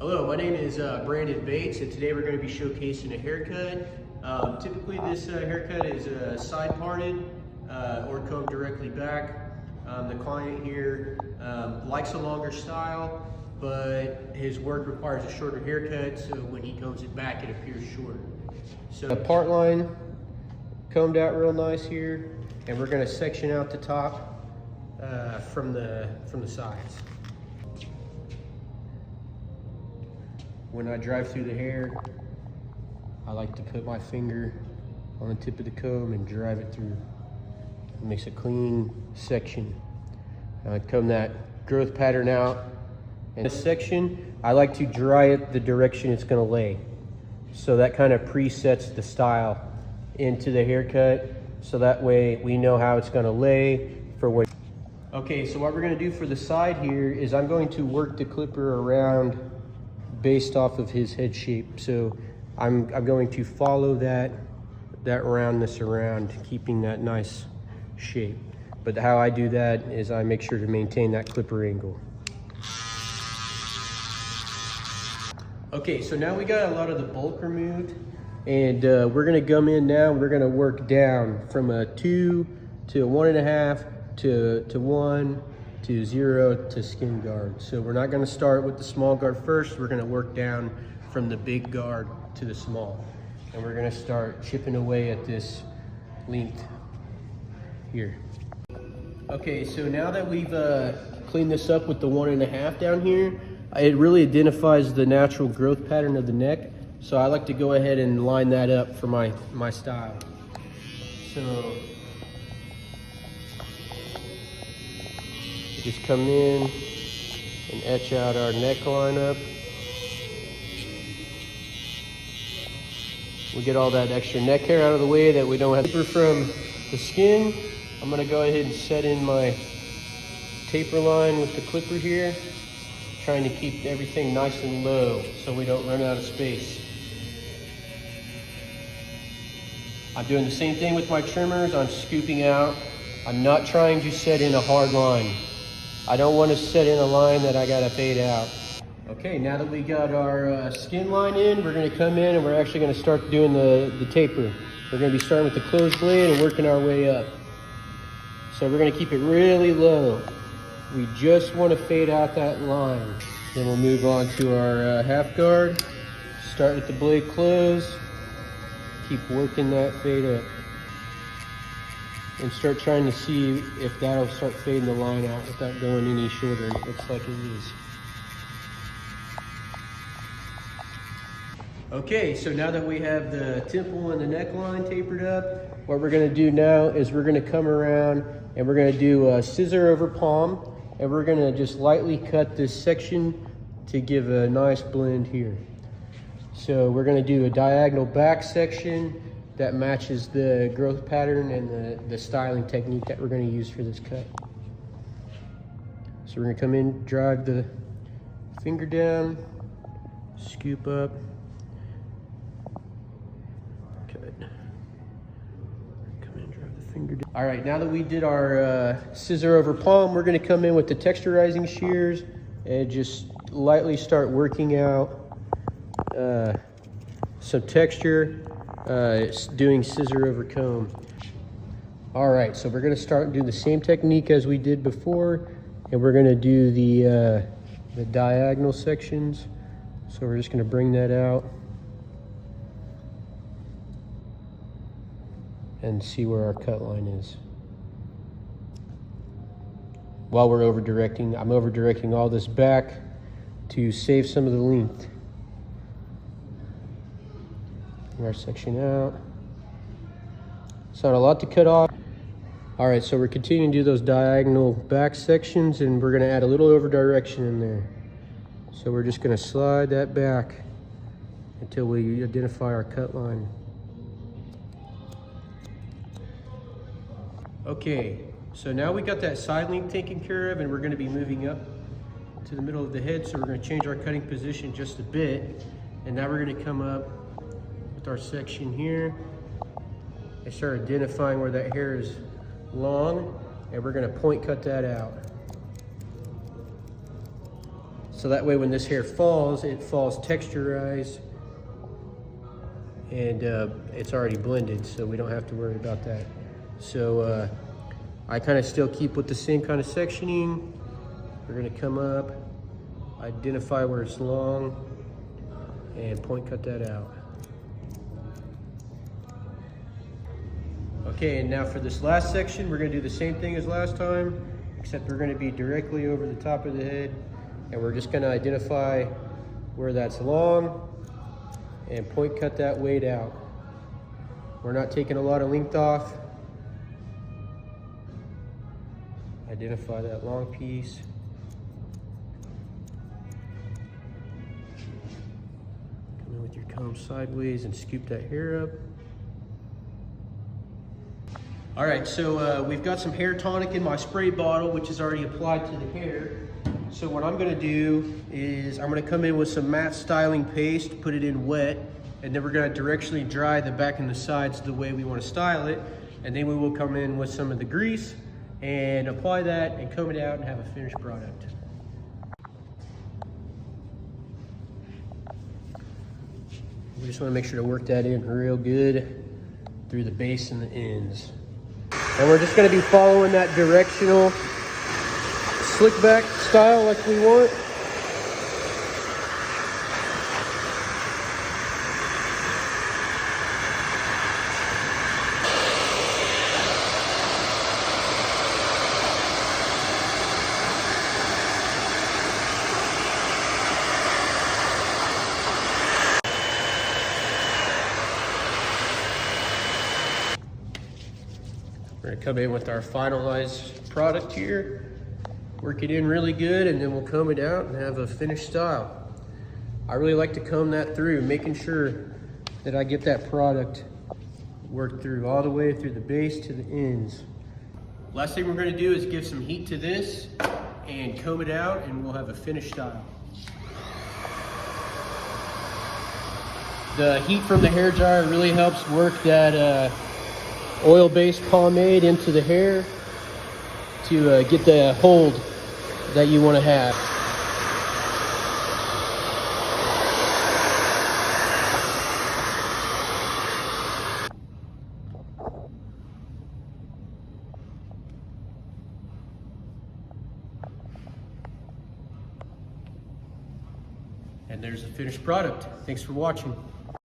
Hello, my name is Brandon Bates, and today we're going to be showcasing a haircut. Typically this haircut is side parted or combed directly back. The client here likes a longer style, but his work requires a shorter haircut, so when he combs it back it appears shorter. So the part line combed out real nice here, and we're going to section out the top from the sides. When I drive through the hair, I like to put my finger on the tip of the comb and drive it through. It makes a clean section. I comb that growth pattern out. In this section, I like to dry it the direction it's gonna lay. So that kind of presets the style into the haircut, so that way we know how it's gonna lay for what. Okay, so what we're gonna do for the side here is I'm going to work the clipper around based off of his head shape. So I'm going to follow that roundness around, keeping that nice shape. But how I do that is I make sure to maintain that clipper angle. Okay, so now we got a lot of the bulk removed, and we're gonna come in now, we're gonna work down from a 2 to a 1.5 to 1 to 0 to skin guard. So we're not gonna start with the small guard first, we're gonna work down from the big guard to the small. And we're gonna start chipping away at this length here. Okay, so now that we've cleaned this up with the 1.5 down here, it really identifies the natural growth pattern of the neck. So I like to go ahead and line that up for my style. So just come in and etch out our neckline up. We get all that extra neck hair out of the way that we don't have. Taper from the skin. I'm gonna go ahead and set in my taper line with the clipper here, trying to keep everything nice and low so we don't run out of space. I'm doing the same thing with my trimmers. I'm scooping out. I'm not trying to set in a hard line. I don't want to set in a line that I gotta fade out. Okay, now that we got our skin line in, we're gonna come in and we're actually gonna start doing the taper. We're gonna be starting with the closed blade and working our way up. So we're gonna keep it really low. We just wanna fade out that line. Then we'll move on to our half guard. Start with the blade closed. Keep working that fade up. And start trying to see if that'll start fading the line out without going any shorter. It looks like it is. Okay, so now that we have the temple and the neckline tapered up, what we're gonna do now is we're gonna come around and we're gonna do a scissor over palm, and we're gonna just lightly cut this section to give a nice blend here. So we're gonna do a diagonal back section that matches the growth pattern and the styling technique that we're going to use for this cut. So we're going to come in, drive the finger down, scoop up, cut. Come in, drive the finger down. All right, now that we did our scissor over palm, we're going to come in with the texturizing shears and just lightly start working out some texture. Doing scissor over comb. All right, so we're gonna start doing the same technique as we did before, and we're gonna do the diagonal sections. So we're just gonna bring that out and see where our cut line is. While we're over directing, I'm over directing all this back to save some of the length. Our section out. It's not a lot to cut off. All right, so we're continuing to do those diagonal back sections, and we're gonna add a little over direction in there. So we're just gonna slide that back until we identify our cut line. Okay, so now we got that side length taken care of, and we're gonna be moving up to the middle of the head. So we're gonna change our cutting position just a bit, and now we're gonna come up our section here and start identifying where that hair is long, and we're going to point cut that out. So that way when this hair falls, it falls texturized and it's already blended, so we don't have to worry about that. So I kind of still keep with the same kind of sectioning. We're gonna come up, identify where it's long, and point cut that out. Okay, and now for this last section, we're gonna do the same thing as last time, except we're gonna be directly over the top of the head, and we're just gonna identify where that's long and point cut that weight out. We're not taking a lot of length off. Identify that long piece. Come in with your comb sideways and scoop that hair up. All right, so we've got some hair tonic in my spray bottle, which is already applied to the hair. So what I'm gonna do is I'm gonna come in with some matte styling paste, put it in wet, and then we're gonna directionally dry the back and the sides the way we wanna style it. And then we will come in with some of the grease and apply that and comb it out and have a finished product. We just wanna make sure to work that in real good through the base and the ends. And we're just gonna be following that directional slick back style like we want. We're gonna come in with our finalized product here, work it in really good, and then we'll comb it out and have a finished style. I really like to comb that through, making sure that I get that product worked through all the way through the base to the ends. Last thing we're gonna do is give some heat to this and comb it out, and we'll have a finished style. The heat from the hair dryer really helps work that oil-based pomade into the hair to get the hold that you want to have. And there's the finished product. Thanks for watching.